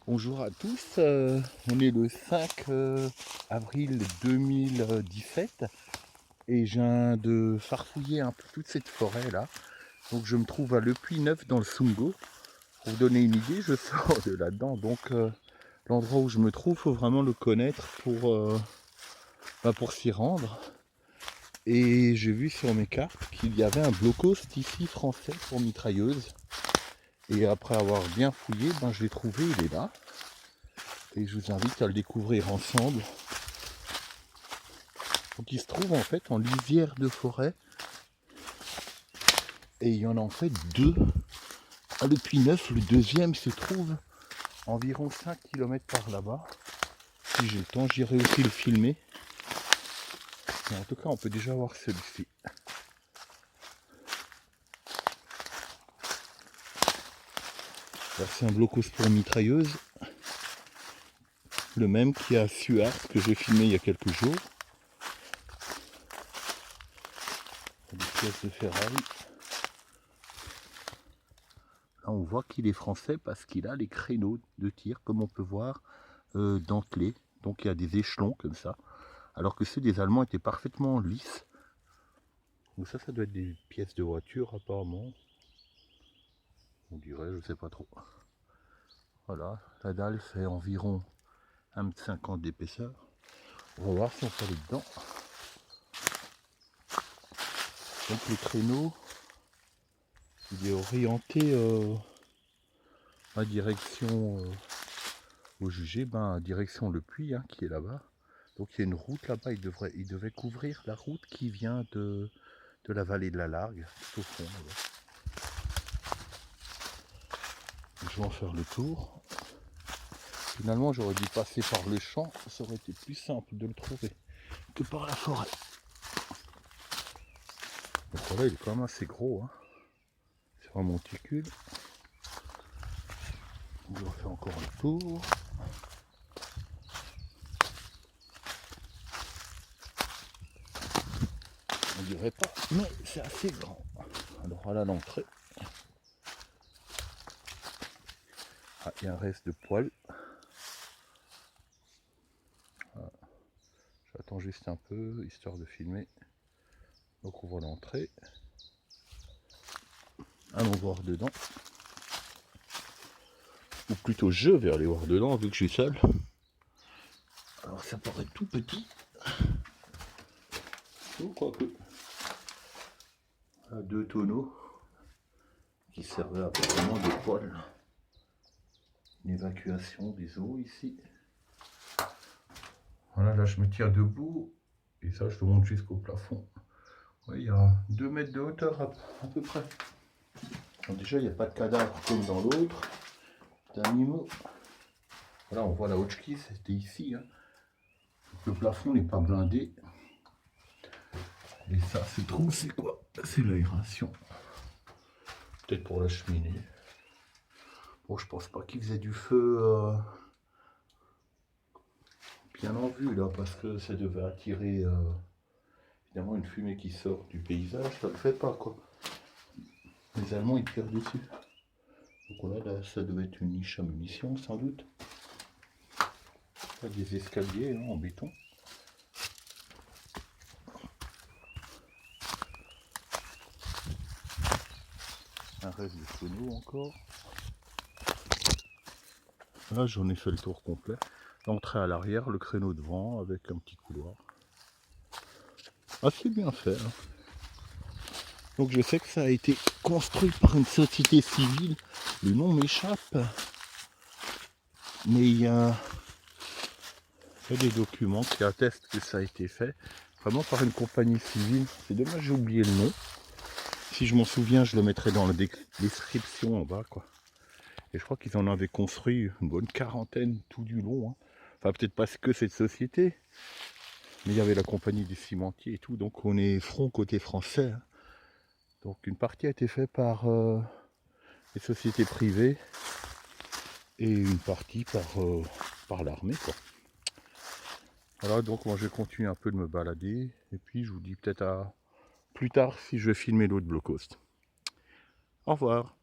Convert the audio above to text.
Bonjour à tous, on est le 5 avril 2017 et je viens de farfouiller un peu toute cette forêt là. Donc je me trouve à Le Puy-Neuf dans le Sungo. Pour vous donner une idée, je sors de là-dedans. Donc l'endroit où je me trouve, il faut vraiment le connaître pour s'y rendre. Et j'ai vu sur mes cartes qu'il y avait un blocpost ici français pour mitrailleuse. Et après avoir bien fouillé, je l'ai trouvé, il est là. Et je vous invite à le découvrir ensemble. Donc il se trouve en fait en lisière de forêt. Et il y en a en fait deux. À Le Puy-Neuf, le deuxième se trouve environ 5 km par là-bas. Si j'ai le temps, j'irai aussi le filmer. Mais en tout cas, on peut déjà voir celui-ci. C'est un blocos pour mitrailleuse. Le même qui est à Suart, que j'ai filmé il y a quelques jours. Des pièces de ferraille. Là, on voit qu'il est français parce qu'il a les créneaux de tir, comme on peut voir, dentelés. Donc il y a des échelons comme ça. Alors que ceux des Allemands étaient parfaitement lisses. Donc ça doit être des pièces de voiture apparemment. On dirait, je sais pas trop. Voilà, la dalle fait environ 1,50 m d'épaisseur. On va voir si on peut aller dedans. Donc le créneau, il est orienté à direction au jugé, direction Le Puy, qui est là-bas. Donc il y a une route là-bas, il devait couvrir la route qui vient de la vallée de la Largue, tout au fond. Je vais en faire le tour. Finalement, j'aurais dû passer par le champ, ça aurait été plus simple de le trouver que par la forêt. Le forêt, il est quand même assez gros. C'est un monticule. On va faire encore un tour. On dirait pas, mais c'est assez grand. Alors voilà l'entrée. Ah, il y a un reste de poils. Voilà. J'attends juste un peu, histoire de filmer. Donc on voit l'entrée. Allons voir dedans. Ou plutôt je vais aller voir dedans vu que je suis seul. Alors ça paraît tout petit. Oh, quoique. À 2 tonneaux qui servaient apparemment de poêle. Une évacuation des eaux ici. Voilà, là je me tiens debout et ça je te monte jusqu'au plafond. Oui, il y a 2 mètres de hauteur à peu près. Donc déjà il n'y a pas de cadavre comme dans l'autre d'animaux. Voilà, on voit la Hotchkiss, c'était ici. Le plafond n'est pas blindé. Et ça, ce trou, c'est quoi? C'est l'aération. Peut-être pour la cheminée. Bon, je pense pas qu'il faisait du feu bien en vue là, parce que ça devait attirer évidemment une fumée qui sort du paysage, ça le fait pas quoi. Les Allemands ils tirent dessus. Donc voilà, là, ça devait être une niche à munitions sans doute. Là, des escaliers en béton. Un reste de tonneau encore. Là j'en ai fait le tour complet. L'entrée à l'arrière, le créneau devant avec un petit couloir. Assez bien fait. Donc je sais que ça a été construit par une société civile. Le nom m'échappe. Mais il y a des documents qui attestent que ça a été fait vraiment par une compagnie civile. C'est dommage, j'ai oublié le nom. Si je m'en souviens, je le mettrai dans la description en bas, quoi. Et je crois qu'ils en avaient construit une bonne quarantaine tout du long. Enfin, peut-être pas que cette société, mais il y avait la compagnie des cimentiers et tout. Donc on est front côté français. Donc une partie a été faite par les sociétés privées et une partie par l'armée, quoi. Voilà, donc moi je vais continuer un peu de me balader et puis je vous dis peut-être à plus tard si je vais filmer l'autre blocpost. Au revoir.